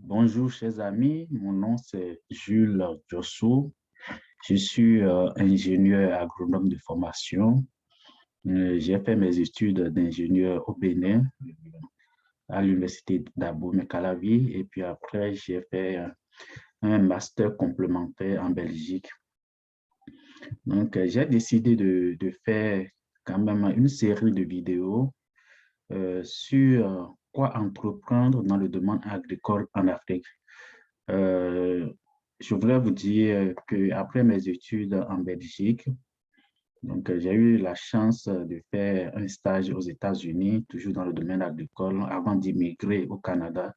Bonjour, chers amis. Mon nom, c'est Jules Jossou. Je suis ingénieur agronome de formation. J'ai fait mes études d'ingénieur au Bénin, à l'université d'Abomey-Calavi. Et puis après, j'ai fait un master complémentaire en Belgique. Donc, j'ai décidé de faire quand même une série de vidéos sur quoi entreprendre dans le domaine agricole en Afrique. Euh, je voudrais vous dire qu'après mes études en Belgique, donc j'ai eu la chance de faire un stage aux États-Unis, toujours dans le domaine agricole, avant d'immigrer au Canada.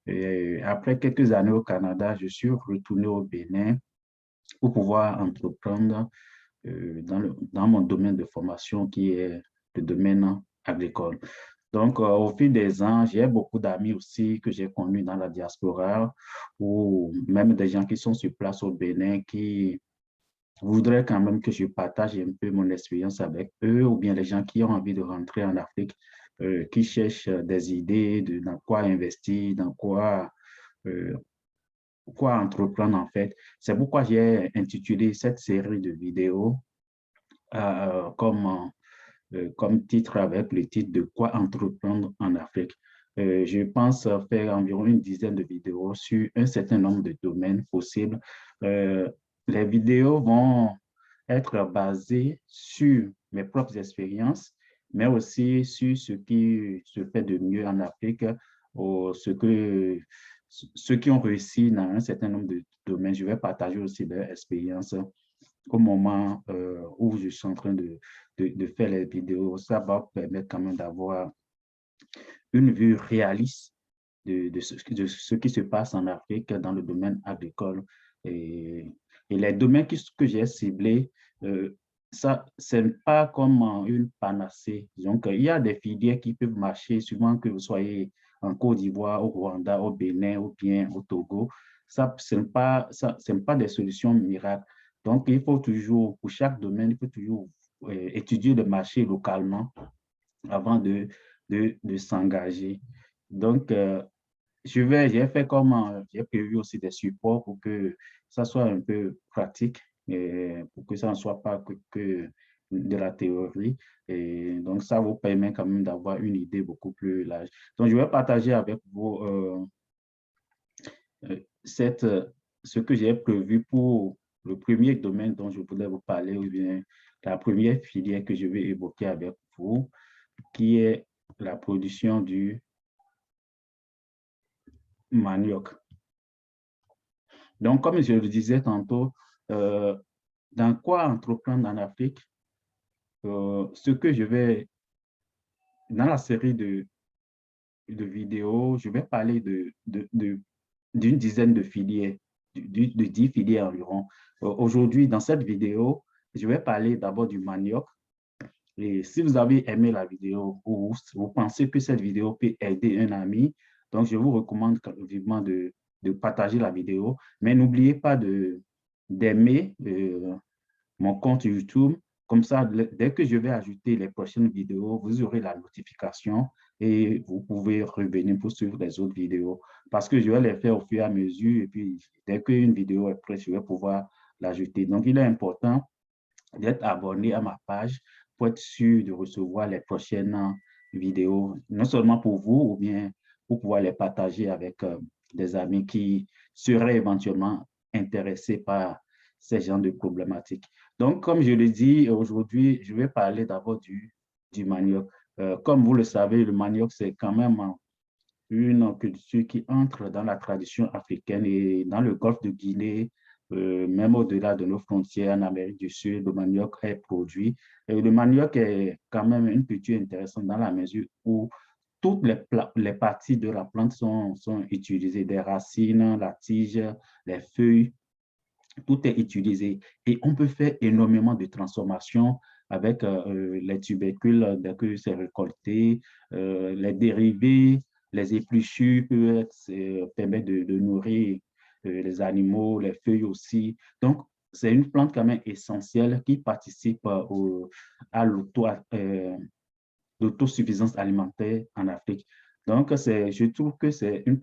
Et après quelques années au Canada, je suis retourné au Bénin pour pouvoir entreprendre dans mon domaine de formation qui est le domaine agricole. Donc, au fil des ans, j'ai beaucoup d'amis aussi que j'ai connus dans la diaspora ou même des gens qui sont sur place au Bénin qui voudraient quand même que je partage un peu mon expérience avec eux ou bien les gens qui ont envie de rentrer en Afrique, qui cherchent des idées dans quoi investir, dans euh, quoi entreprendre en fait. C'est pourquoi j'ai intitulé cette série de vidéos comme titre avec le titre de quoi entreprendre en Afrique. Je pense faire environ une dizaine de vidéos sur un certain nombre de domaines possibles. Euh, les vidéos vont être basées sur mes propres expériences, mais aussi sur ce qui se fait de mieux en Afrique, ou ceux qui ont réussi dans un certain nombre de domaines. Je vais partager aussi leur expérience au moment où je suis en train de faire les vidéos. Ça va permettre quand même d'avoir une vue réaliste de ce qui se passe en Afrique dans le domaine agricole. Et, et les domaines que j'ai ciblés, ça, ce n'est pas comme une panacée. Donc, il y a des filières qui peuvent marcher, souvent que vous soyez en Côte d'Ivoire, au Rwanda, au Bénin ou bien au Togo. Ça, ce n'est pas des solutions miracles. Donc, il faut toujours, pour chaque domaine, il faut toujours étudier le marché localement avant de s'engager. Donc, j'ai fait comme, j'ai prévu aussi des supports pour que ça soit un peu pratique et pour que ça ne soit pas que de la théorie. Et donc, ça vous permet quand même d'avoir une idée beaucoup plus large. Donc, je vais partager avec vous cette, ce que j'ai prévu pour le premier domaine dont je voulais vous parler, ou bien la première filière que je vais évoquer avec vous, qui est la production du manioc. Donc, comme je le disais tantôt, euh, dans quoi entreprendre en Afrique, ce que je vais, dans la série de vidéos, je vais parler d'une dizaine de filières, de 10 filières environ. Aujourd'hui, dans cette vidéo, je vais parler d'abord du manioc. Et si vous avez aimé la vidéo ou vous pensez que cette vidéo peut aider un ami, donc je vous recommande vivement de partager la vidéo. Mais n'oubliez pas d'aimer mon compte YouTube. Comme ça, dès que je vais ajouter les prochaines vidéos, vous aurez la notification et vous pouvez revenir pour suivre les autres vidéos. Parce que je vais les faire au fur et à mesure et puis dès qu'une vidéo est prête, je vais pouvoir l'ajouter. Donc, il est important d'être abonné à ma page pour être sûr de recevoir les prochaines vidéos, non seulement pour vous, ou bien pour pouvoir les partager avec des amis qui seraient éventuellement intéressés par ces genres de problématiques. Donc, comme je le dis, aujourd'hui, je vais parler d'abord du manioc. Comme vous le savez, le manioc, c'est quand même une culture qui entre dans la tradition africaine et dans le golfe de Guinée, même au-delà de nos frontières en Amérique du Sud, le manioc est produit. Et le manioc est quand même une culture intéressante dans la mesure où toutes les parties de la plante sont utilisées, des racines, la tige, les feuilles, tout est utilisé. Et on peut faire énormément de transformations avec les tubercules dès que c'est récolté, les dérivés, les épluchures peuvent permettre de nourrir les animaux, les feuilles aussi. Donc, c'est une plante quand même essentielle qui participe à l'autosuffisance alimentaire en Afrique. Donc, je trouve que c'est une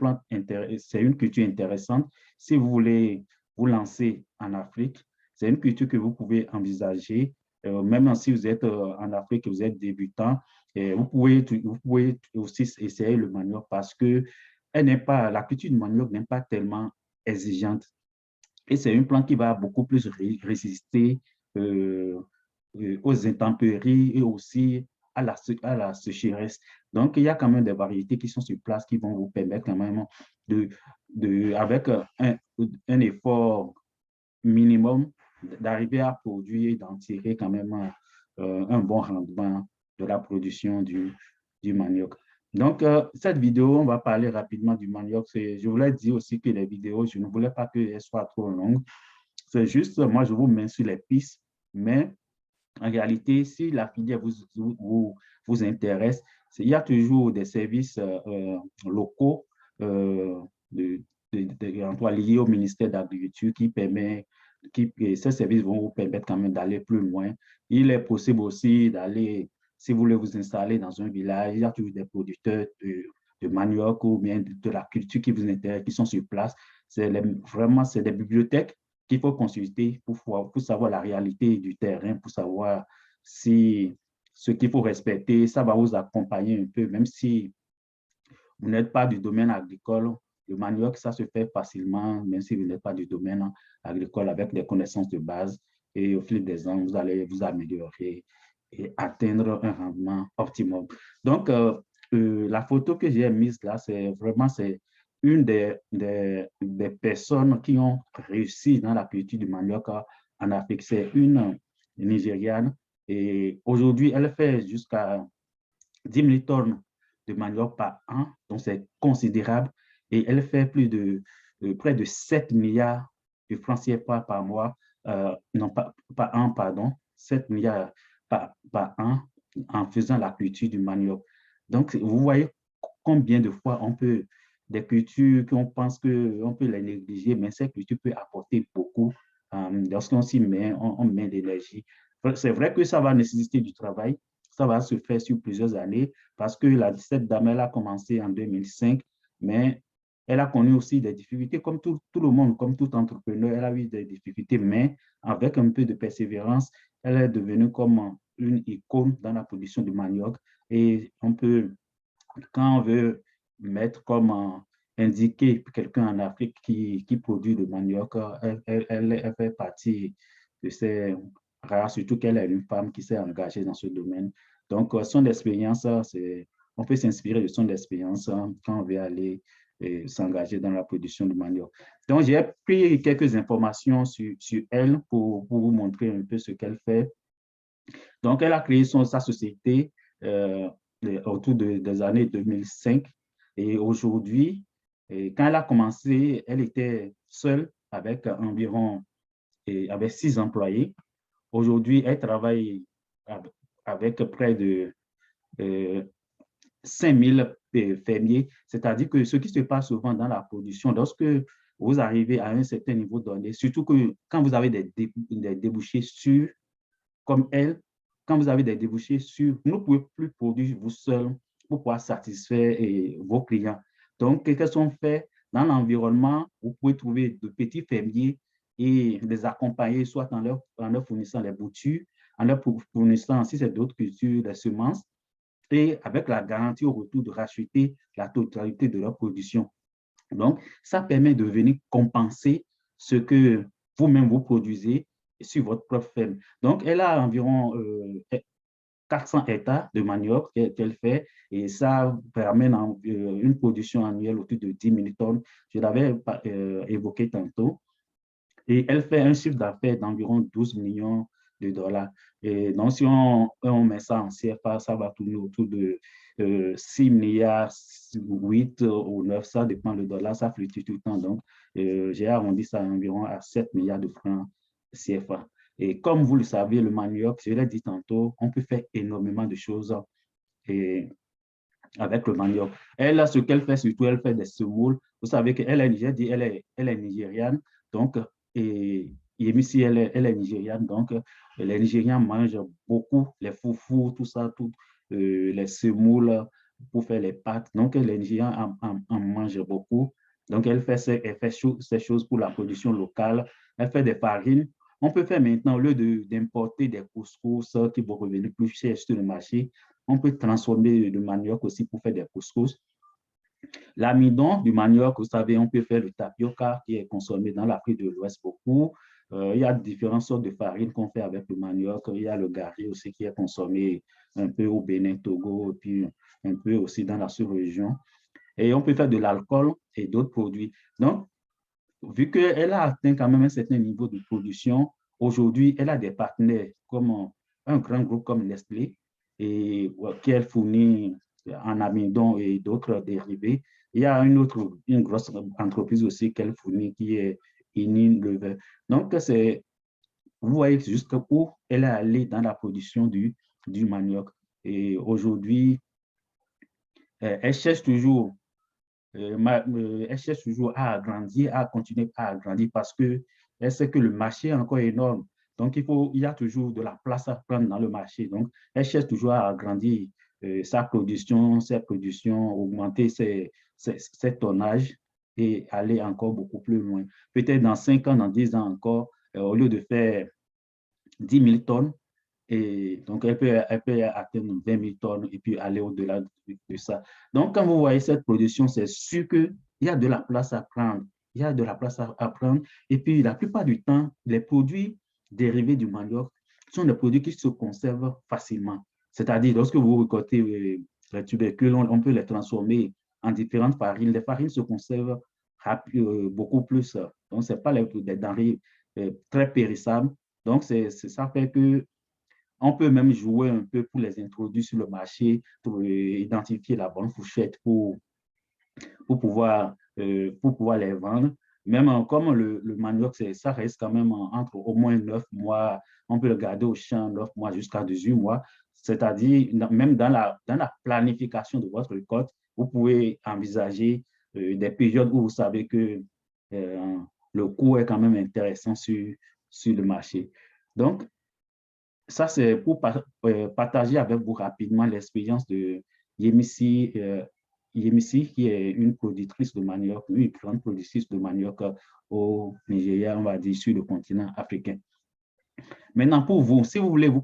c'est une culture intéressante. Si vous voulez vous lancer en Afrique, c'est une culture que vous pouvez envisager. Même si vous êtes en Afrique et vous êtes débutant, et vous pouvez aussi essayer le manioc parce que la culture du manioc n'est pas tellement exigeante. Et c'est une plante qui va beaucoup plus résister euh, aux intempéries et aussi à la sécheresse. Donc, il y a quand même des variétés qui sont sur place qui vont vous permettre quand même avec un effort minimum, d'arriver à produire et d'en tirer quand même un bon rendement de la production du manioc. Donc, cette vidéo, on va parler rapidement du manioc. Je voulais dire aussi que les vidéos, je ne voulais pas qu'elles soient trop longues. C'est juste, moi, je vous mets sur les pistes, mais en réalité, si la filière vous intéresse, il y a toujours des services locaux euh, de, liés au ministère de l'Agriculture et ces services vont vous permettre quand même d'aller plus loin. Il est possible aussi d'aller, si vous voulez vous installer dans un village, il y a toujours des producteurs de manioc ou bien de la culture qui vous intéresse, qui sont sur place. Vraiment, c'est des bibliothèques qu'il faut consulter pour savoir la réalité du terrain, pour savoir si ce qu'il faut respecter, ça va vous accompagner un peu, même si vous n'êtes pas du domaine agricole. Le manioc, ça se fait facilement, même si vous n'êtes pas du domaine agricole, avec des connaissances de base. Et au fil des ans, vous allez vous améliorer et atteindre un rendement optimum. Donc, la photo que j'ai mise là, c'est une des personnes qui ont réussi dans la culture du manioc en Afrique. C'est une Nigériane. Et aujourd'hui, elle fait jusqu'à 10 000 tonnes de manioc par an, donc c'est considérable. Et elle fait près de 7 milliards de francs CFA par mois, non pas par an, pardon, 7 milliards par an en faisant la culture du manioc. Donc, vous voyez combien de fois des cultures qu'on pense qu'on peut les négliger, mais ces cultures peuvent apporter beaucoup lorsqu'on s'y met, on met de l'énergie. C'est vrai que ça va nécessiter du travail, ça va se faire sur plusieurs années parce que cette dame, elle a commencé en 2005, mais elle a connu aussi des difficultés comme tout le monde, comme tout entrepreneur, elle a eu des difficultés, mais avec un peu de persévérance, elle est devenue comme une icône dans la production du manioc. Et quand on veut mettre comme indiquer quelqu'un en Afrique qui produit du manioc, elle fait partie de ces rares, surtout qu'elle est une femme qui s'est engagée dans ce domaine. Donc, son expérience, on peut s'inspirer de son expérience quand on veut aller s'engager dans la production de manioc. Donc, j'ai pris quelques informations sur elle pour vous montrer un peu ce qu'elle fait. Donc, elle a créé sa société euh, autour des années 2005. Et aujourd'hui, quand elle a commencé, elle était seule avec avec 6 employés. Aujourd'hui, elle travaille avec près de euh, 5000 fermiers. C'est-à-dire que ce qui se passe souvent dans la production, lorsque vous arrivez à un certain niveau donné, surtout que quand vous avez des débouchés sûrs, comme elle, quand vous avez des débouchés sûrs, vous ne pouvez plus produire vous seul pour pouvoir satisfaire vos clients. Donc, qu'est-ce qu'on fait dans l'environnement? Vous pouvez trouver de petits fermiers et les accompagner, soit en leur fournissant les boutures, en leur fournissant, si c'est d'autres cultures, des semences, et avec la garantie au retour de racheter la totalité de leur production. Donc, ça permet de venir compenser ce que vous-même vous produisez sur votre propre ferme. Donc, elle a environ 400 hectares de manioc qu'elle fait et ça permet une production annuelle autour de 10 000 tonnes. Je l'avais évoqué tantôt. Et elle fait un chiffre d'affaires d'environ 12 millions de dollars. Et donc, si on met ça en CFA, ça va tourner autour de 6 milliards, 8 ou 9, ça dépend du dollar, ça fluctue tout le temps. Donc, j'ai arrondi ça environ à 7 milliards de francs CFA. Et comme vous le savez, le manioc, je l'ai dit tantôt, on peut faire énormément de choses et avec le manioc. Elle, ce qu'elle fait, surtout, elle fait des semoules. Vous savez qu'elle est, j'ai dit, elle est nigériane. Donc, et Yemisi, elle est nigériane. Donc, les Nigérians mangent beaucoup les foufous, tout ça, les semoules, pour faire les pâtes. Donc, les Nigérians en mangent beaucoup. Donc, elle fait ces choses pour la production locale. Elle fait des farines. On peut faire maintenant, au lieu d'importer des couscous qui vont revenir plus cher sur le marché, on peut transformer le manioc aussi pour faire des couscous. L'amidon du manioc, vous savez, on peut faire le tapioca qui est consommé dans l'Afrique de l'Ouest beaucoup. Il y a différentes sortes de farines qu'on fait avec le manioc. Il y a le gari aussi qui est consommé un peu au Bénin, Togo, et puis un peu aussi dans la sous-région. Et on peut faire de l'alcool et d'autres produits. Donc, vu qu'elle a atteint quand même un certain niveau de production, aujourd'hui, elle a des partenaires comme un grand groupe comme Nestlé et qui elle fournit en amidon et d'autres dérivés. Il y a une grosse entreprise aussi qu'elle fournit qui est Unilever. Donc, vous voyez jusqu'où elle est allée dans la production du manioc. Et aujourd'hui, elle cherche toujours elle cherche toujours à agrandir, à continuer à agrandir parce que elle sait que le marché est encore énorme. Donc, il y a toujours de la place à prendre dans le marché. Donc, elle cherche toujours à agrandir sa production, ses productions, augmenter ses tonnages et aller encore beaucoup plus loin. Peut-être dans 5 ans, dans 10 ans encore, au lieu de faire 10 000 tonnes, et donc, elle peut atteindre 20 000 tonnes et puis aller au-delà de ça. Donc, quand vous voyez cette production, c'est sûr qu'il y a de la place à prendre. Il y a de la place à prendre. Et puis, la plupart du temps, les produits dérivés du manioc sont des produits qui se conservent facilement. C'est-à-dire, lorsque vous récoltez les tubercules, on peut les transformer en différentes farines. Les farines se conservent beaucoup plus. Donc, ce n'est pas des denrées très périssables. Donc, ça fait que on peut même jouer un peu pour les introduire sur le marché, pour identifier la bonne fourchette pour pouvoir les vendre. Même comme le manioc, ça reste quand même entre au moins 9 mois. On peut le garder au champ 9 mois jusqu'à 18 mois. C'est-à-dire, même dans la planification de votre récolte, vous pouvez envisager des périodes où vous savez que euh, le coût est quand même intéressant sur le marché. Donc, ça, c'est pour partager avec vous rapidement l'expérience de Yemisi, Yemisi, qui est une productrice de manioc, une grande productrice de manioc au Nigeria, on va dire, sur le continent africain. Maintenant, pour vous, si vous voulez vous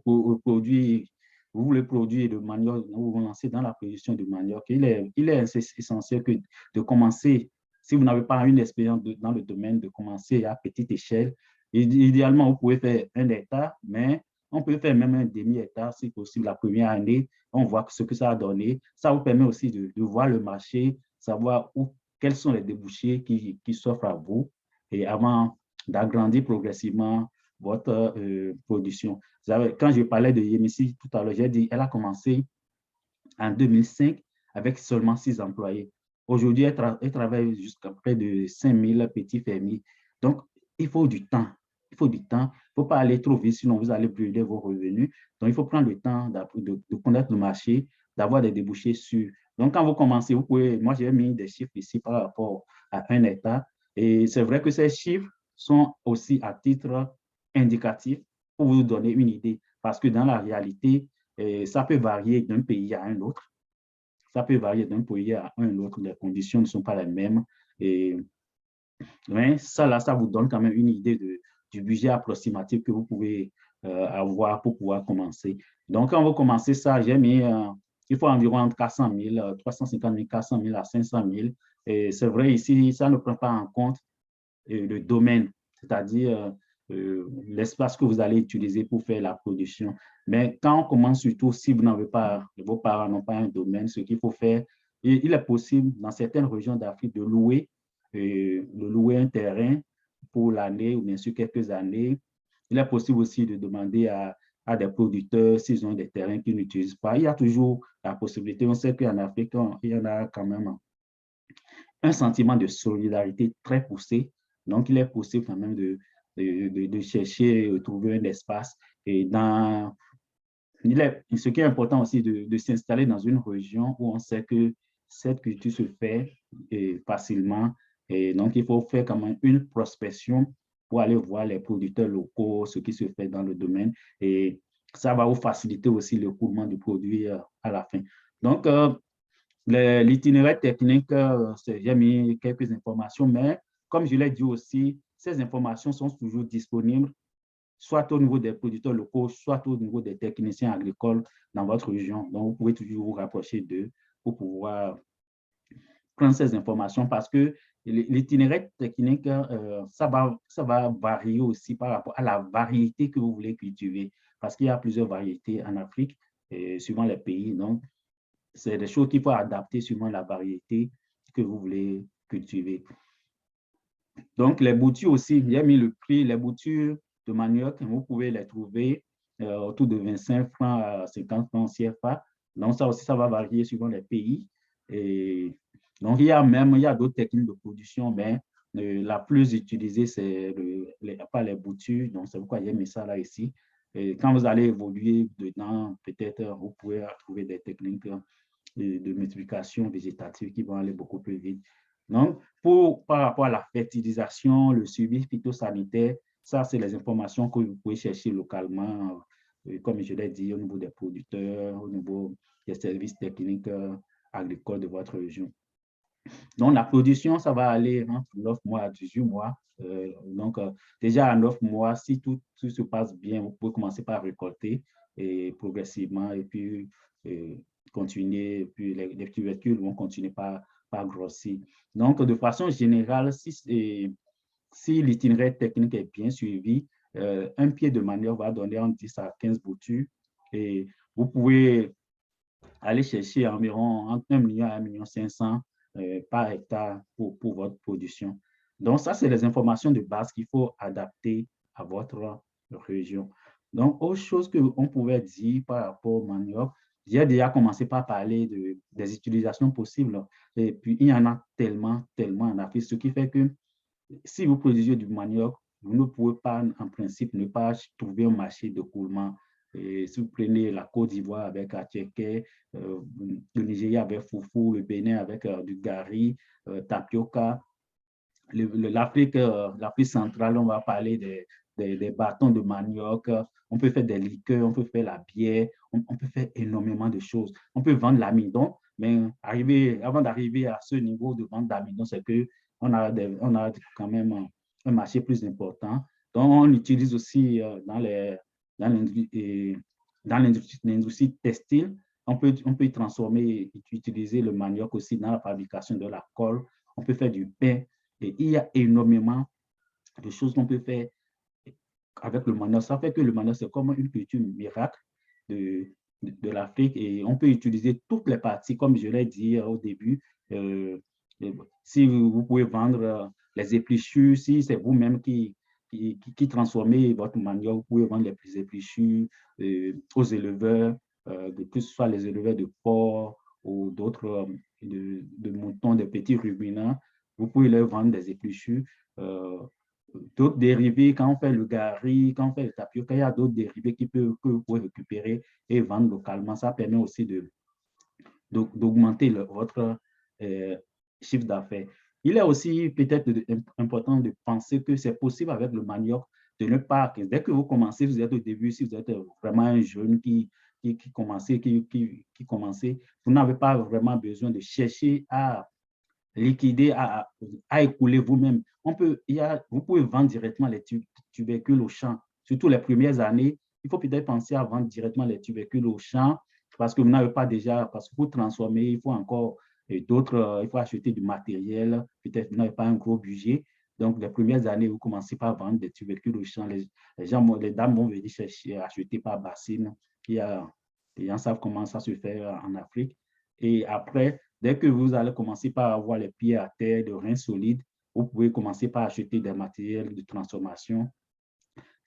voulez produire le manioc, vous vous lancez dans la production du manioc, il est essentiel de commencer, si vous n'avez pas une expérience dans le domaine, de commencer à petite échelle. Idéalement, vous pouvez faire 1 hectare, mais on peut faire même un demi-hectare si possible la première année. On voit ce que ça a donné. Ça vous permet aussi de voir le marché, savoir quels sont les débouchés qui s'offrent à vous et avant d'agrandir progressivement votre production. Quand je parlais de Yemisi tout à l'heure, j'ai dit qu'elle a commencé en 2005 avec seulement 6 employés. Aujourd'hui, elle travaille jusqu'à près de 5000 petits fermiers. Donc, il faut du temps. Il faut du temps. Il ne faut pas aller trop vite, sinon vous allez brûler vos revenus. Donc, il faut prendre le temps de connaître le marché, d'avoir des débouchés sûrs. Donc, quand vous commencez, vous pouvez, moi, j'ai mis des chiffres ici par rapport à 1 hectare. Et c'est vrai que ces chiffres sont aussi à titre indicatif pour vous donner une idée. Parce que dans la réalité, ça peut varier d'un pays à un autre. Ça peut varier d'un pays à un autre. Les conditions ne sont pas les mêmes. Et mais ça, là, ça vous donne quand même une idée du budget approximatif que vous pouvez avoir pour pouvoir commencer. Donc, quand vous commencez ça, j'ai mis, il faut environ entre 400 000, 350 000, 400 000 à 500 000. Et c'est vrai, ici, ça ne prend pas en compte le domaine, c'est-à-dire l'espace que vous allez utiliser pour faire la production. Mais quand on commence, surtout si vous n'avez pas, vos parents n'ont pas un domaine, ce qu'il faut faire, il est possible dans certaines régions d'Afrique de louer un terrain pour l'année ou bien sûr quelques années. Il est possible aussi de demander à des producteurs s'ils ont des terrains qu'ils n'utilisent pas. Il y a toujours la possibilité. On sait qu'en Afrique, il y en a quand même un sentiment de solidarité très poussé. Donc, il est possible quand même de chercher, de trouver un espace. Et ce qui est important aussi, de s'installer dans une région où on sait que cette culture se fait facilement. Et donc, il faut faire quand même une prospection pour aller voir les producteurs locaux, ce qui se fait dans le domaine. Et ça va vous faciliter aussi le coûtement du produit à la fin. Donc, L'itinéraire technique, j'ai mis quelques informations, mais comme je l'ai dit aussi, ces informations sont toujours disponibles, soit au niveau des producteurs locaux, soit au niveau des techniciens agricoles dans votre région. Donc, vous pouvez toujours vous rapprocher d'eux pour pouvoir prendre ces informations parce que l'itinéraire technique, ça va varier aussi par rapport à la variété que vous voulez cultiver parce qu'il y a plusieurs variétés en Afrique, suivant les pays. Donc, c'est des choses qu'il faut adapter suivant la variété que vous voulez cultiver. Donc, les boutures aussi, j'ai mis le prix, les boutures de manioc, vous pouvez les trouver autour de 25 francs à 50 francs CFA. Donc, ça aussi, ça va varier suivant les pays. Et donc, il y a d'autres techniques de production, mais la plus utilisée, c'est pas les boutures. Donc, c'est pourquoi j'ai mis ça là ici. Et quand vous allez évoluer dedans, peut-être vous pouvez trouver des techniques de multiplication végétative qui vont aller beaucoup plus vite. Donc, par rapport à la fertilisation, le suivi phytosanitaire, ça, c'est les informations que vous pouvez chercher localement, comme je l'ai dit, au niveau des producteurs, au niveau des services techniques agricoles de votre région. Donc, la production, ça va aller entre 9 mois à 18 mois. Déjà à 9 mois, si tout se passe bien, vous pouvez commencer par récolter et progressivement, et puis continuer, et puis les tubercules vont continuer par grossir. Donc, de façon générale, si l'itinéraire technique est bien suivi, un pied de manioc va donner entre 10 à 15 boutures et vous pouvez aller chercher environ entre 1 million à 1,5 million par hectare pour votre production. Donc, ça, c'est les informations de base qu'il faut adapter à votre région. Donc, autre chose qu'on pouvait dire par rapport au manioc, j'ai déjà commencé par parler des utilisations possibles. Et puis, il y en a tellement, tellement en Afrique, ce qui fait que si vous produisez du manioc, vous ne pouvez pas, en principe, ne pas trouver un marché d'écoulement. Si vous prenez la Côte d'Ivoire avec Attiéké, le Nigeria avec Foufou, le Bénin avec du Gari, Tapioca, l'Afrique centrale, on va parler des bâtons de manioc, on peut faire des liqueurs, on peut faire la bière, on peut faire énormément de choses. On peut vendre l'amidon, mais avant d'arriver à ce niveau de vente d'amidon, c'est qu'on a quand même un marché plus important. Donc, on l'utilise aussi dans l'industrie textile. On peut y transformer et utiliser le manioc aussi dans la fabrication de la colle. On peut faire du pain. Et il y a énormément de choses qu'on peut faire avec le manioc. Ça fait que le manioc, c'est comme une culture miracle de l'Afrique et on peut utiliser toutes les parties, comme je l'ai dit au début. Si vous pouvez vendre les épluchures, si c'est vous-même qui transformez votre manioc, vous pouvez vendre les épluchures aux éleveurs, que ce soit les éleveurs de porcs ou d'autres de moutons, des petits ruminants. Vous pouvez leur vendre des épluchures. D'autres dérivés, quand on fait le gari, quand on fait le tapioca, il y a d'autres dérivés que vous pouvez récupérer et vendre localement. Ça permet aussi d'augmenter votre chiffre d'affaires. Il est aussi peut-être important de penser que c'est possible avec le manioc de ne pas, dès que vous commencez, vous êtes au début, si vous êtes vraiment un jeune qui commençait, vous n'avez pas vraiment besoin de chercher à liquider, à écouler vous-même. Vous pouvez vendre directement les tubercules au champ. Surtout les premières années, il faut peut-être penser à vendre directement les tubercules au champ parce que vous n'avez pas déjà, parce que pour transformer, il faut encore d'autres, il faut acheter du matériel, peut-être vous n'avez pas un gros budget. Donc, les premières années, vous commencez par vendre des tubercules au champ. Les dames vont venir chercher, acheter par bassine. Les gens savent comment ça se fait en Afrique. Et après, dès que vous allez commencer par avoir les pieds à terre, de reins solides, vous pouvez commencer par acheter des matériels de transformation.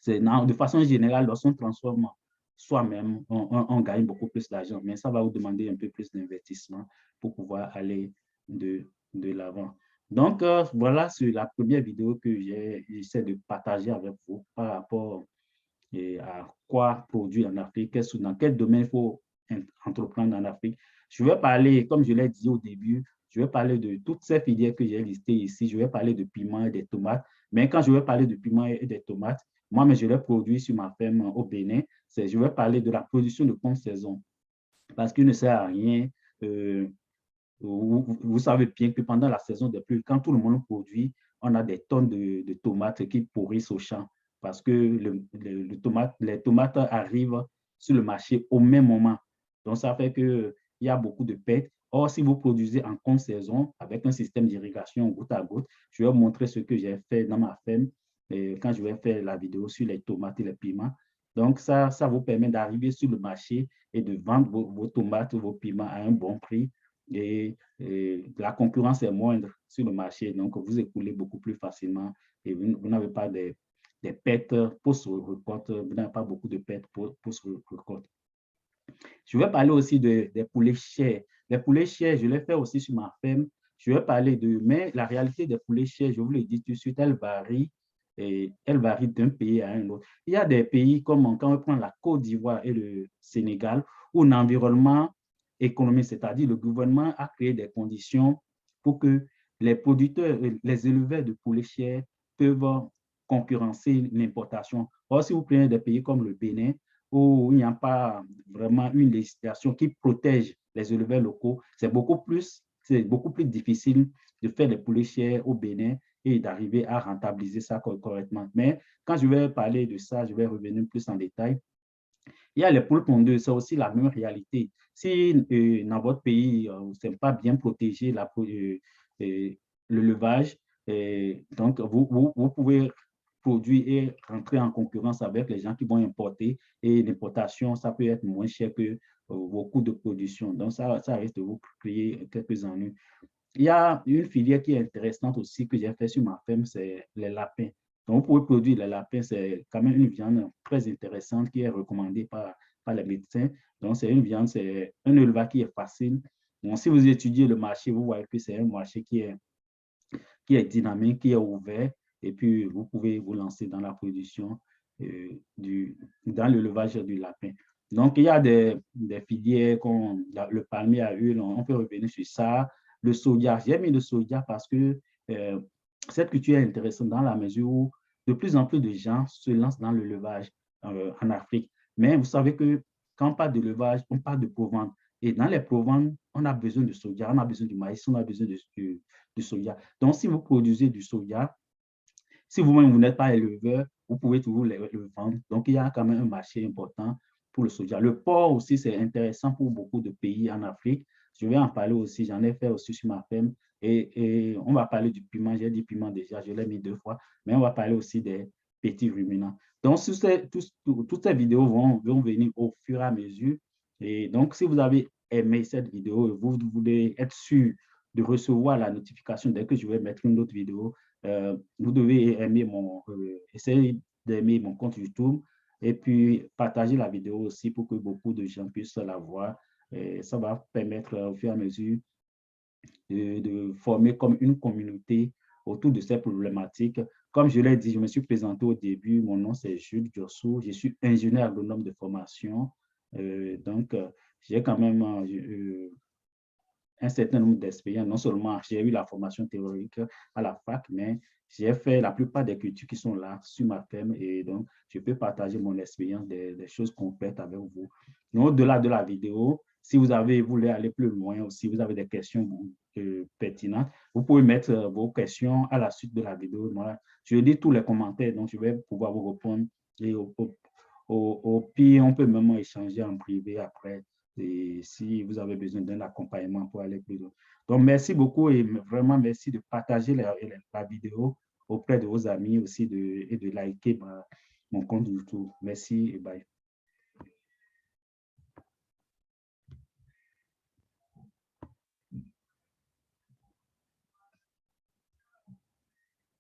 De façon générale, lorsqu'on transforme soi-même, on gagne beaucoup plus d'argent, mais ça va vous demander un peu plus d'investissement pour pouvoir aller de l'avant. Donc, voilà, c'est la première vidéo que j'essaie de partager avec vous par rapport à quoi produire en Afrique, dans quel domaine il faut entreprendre en Afrique. Je vais parler, comme je l'ai dit au début, je vais parler de toutes ces filières que j'ai listées ici. Je vais parler de piments et des tomates. Mais quand je vais parler de piments et des tomates, moi, mais je les produis sur ma ferme au Bénin. Je vais parler de la production de contre-saison. Parce qu'il ne sert à rien Vous savez bien que pendant la saison des pluies, quand tout le monde produit, on a des tonnes de tomates qui pourrissent au champ parce que les tomates arrivent sur le marché au même moment. Donc, ça fait qu'il y a beaucoup de pertes. Or, si vous produisez en contre-saison avec un système d'irrigation goutte à goutte, je vais vous montrer ce que j'ai fait dans ma ferme quand je vais faire la vidéo sur les tomates et les piments. Donc, ça vous permet d'arriver sur le marché et de vendre vos tomates, vos piments à un bon prix. Et la concurrence est moindre sur le marché. Donc, vous écoulez beaucoup plus facilement et vous n'avez pas des pertes post-récolte. Vous n'avez pas beaucoup de pertes post-récolte. Je vais parler aussi des poulets chers. Les poulets chers, je les fais aussi sur ma ferme. Je vais parler mais la réalité des poulets chers, je vous le dis tout de suite, elle varie d'un pays à un autre. Il y a des pays comme quand on prend la Côte d'Ivoire et le Sénégal, où l'environnement économique, c'est-à-dire le gouvernement a créé des conditions pour que les producteurs, les éleveurs de poulets chers peuvent concurrencer l'importation. Or, si vous prenez des pays comme le Bénin, où il n'y a pas vraiment une législation qui protège les éleveurs locaux, c'est beaucoup plus difficile de faire des poulets chers au Bénin et d'arriver à rentabiliser ça correctement. Mais quand je vais parler de ça, je vais revenir plus en détail. Il y a les poules pondeuses, c'est aussi la même réalité. Si dans votre pays, ce n'est pas bien protégé le levage, donc vous pouvez produire et rentrer en concurrence avec les gens qui vont importer. Et l'importation, ça peut être moins cher que vos coûts de production. Donc, ça risque de vous créer quelques ennuis. Il y a une filière qui est intéressante aussi que j'ai fait sur ma ferme, c'est les lapins. Donc, vous pouvez produire les lapins, c'est quand même une viande très intéressante qui est recommandée par les médecins. Donc, c'est une viande, c'est un élevage qui est facile. Donc, si vous étudiez le marché, vous voyez que c'est un marché qui est dynamique, qui est ouvert, et puis vous pouvez vous lancer dans la production, dans l'élevage du lapin. Donc, il y a des filières comme le palmier à huile, on peut revenir sur ça. Le soja, j'ai mis le soja parce que cette culture est intéressante dans la mesure où de plus en plus de gens se lancent dans l'élevage en Afrique. Mais vous savez que quand on parle d'élevage, on parle de provence. Et dans les provances, on a besoin de soja, on a besoin du maïs, on a besoin du soja. Donc, si vous produisez du soja, si vous-même, vous n'êtes pas éleveur, vous pouvez toujours le vendre. Donc, il y a quand même un marché important pour le soja. Le porc aussi, c'est intéressant pour beaucoup de pays en Afrique. Je vais en parler aussi, j'en ai fait aussi sur ma ferme. Et on va parler du piment, j'ai dit piment déjà, je l'ai mis 2 fois, mais on va parler aussi des petits ruminants. Donc, toutes ces vidéos vont venir au fur et à mesure. Et donc, si vous avez aimé cette vidéo et vous voulez être sûr de recevoir la notification dès que je vais mettre une autre vidéo, vous devez essayer d'aimer mon compte YouTube et puis partager la vidéo aussi pour que beaucoup de gens puissent la voir. Et ça va permettre au fur et à mesure de former comme une communauté autour de ces problématiques. Comme je l'ai dit, je me suis présenté au début, mon nom c'est Jules Diossou, je suis ingénieur agronome de formation. Donc, j'ai quand même un certain nombre d'expériences. Non seulement j'ai eu la formation théorique à la fac, mais j'ai fait la plupart des cultures qui sont là sur ma ferme et donc je peux partager mon expérience des choses concrètes avec vous. Au-delà de la vidéo, si vous voulez aller plus loin ou si vous avez des questions pertinentes, vous pouvez mettre vos questions à la suite de la vidéo. Moi, je lis tous les commentaires, donc je vais pouvoir vous répondre. Et au pire, on peut même échanger en privé après et si vous avez besoin d'un accompagnement pour aller plus loin. Donc, merci beaucoup et vraiment merci de partager la vidéo auprès de vos amis aussi et de liker mon compte YouTube. Merci et bye.